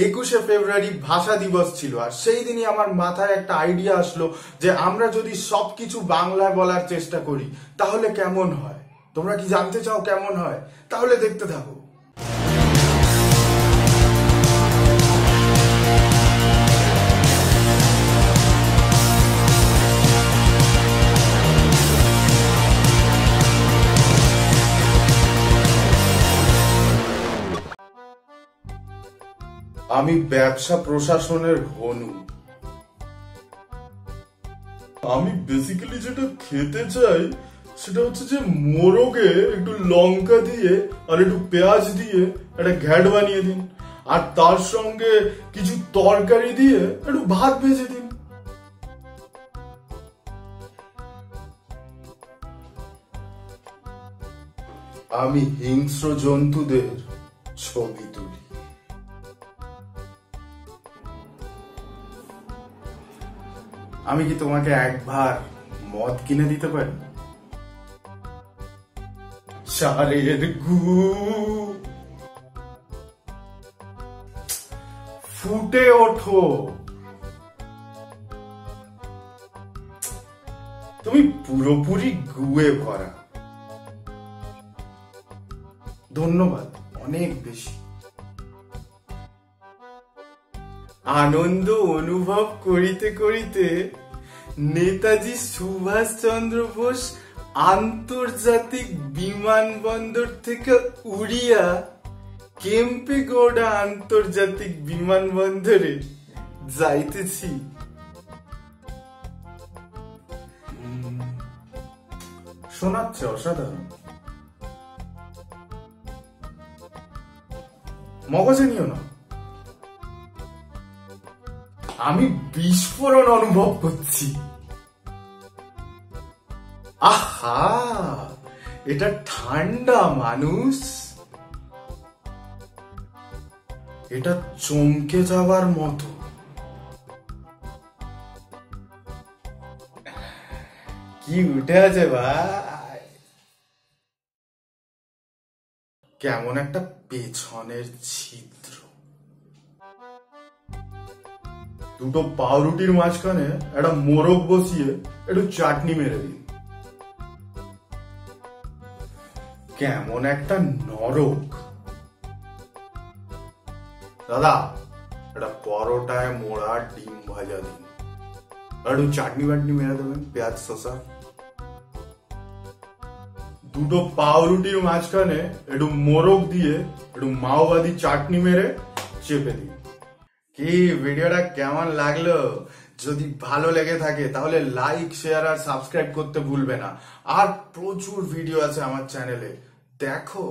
21শে ফেব্রুয়ারি ভাষা দিবস ছিল, আর সেই দিনই আমার মাথায় একটা আইডিয়া আসলো যে আমরা যদি সবকিছু বাংলায় বলার চেষ্টা করি তাহলে কেমন হয়। তোমরা কি জানতে চাও কেমন হয়? তাহলে দেখতে থাকো। আমি ব্যবসা প্রশাসনের হনু। আমি বেসিক্যালি যেটা খেতে চাই সেটা হচ্ছে যে মোরগে একটু লঙ্কা দিয়ে আর একটু পেঁয়াজ দিয়ে একটা ঘ্যাট বানিয়ে দিন, আর তার সঙ্গে কিছু তরকারি দিয়ে একটু ভাত ভেজে দিন। আমি হিংস্র জন্তুদের ছবি তুলি। আমি কি তোমাকে একবার মদ কিনে দিতে পারি? সারের গু ফুটে ওঠো, তুমি পুরোপুরি গুয়ে ভরা। ধন্যবাদ অনেক বেশি। আনন্দ অনুভব করিতে করিতে নেতাজি সুভাষচন্দ্র বোস আন্তর্জাতিক বিমানবন্দর থেকে উড়িয়া কেম্পেগৌড়া আন্তর্জাতিক বিমানবন্দরে যাইতেছি। শোনাচ্ছে অসাধারণ। মগজে নিও না। আমি বিস্ফোরণ অনুভব করছি। আহা, এটা ঠান্ডা মানুষ। এটা চমকে যাওয়ার মতো। কি উঠে আছে ভাই, কেমন একটা পেছনের ছিদ্র। দুটো পাউরুটির মাঝখানে একটা মোরগ বসিয়ে একটু চাটনি মেরে দিন। কেমন একটা নরক। দাদা, একটা পরোটায় মোড়া ডিম ভাজা দিন, একটু চাটনি বাটনি মেরে দেবেন, পেঁয়াজ শসা। দুটো পাউরুটির মাঝখানে একটু মোরগ দিয়ে একটু মাওবাদী চাটনি মেরে চেপে দিন। কি ভিডিওটা কেমন লাগলো? যদি ভালো লেগে থাকে তাহলে লাইক, শেয়ার আর সাবস্ক্রাইব করতে ভুলবে না। আর প্রচুর ভিডিও আছে আমার চ্যানেলে, দেখো।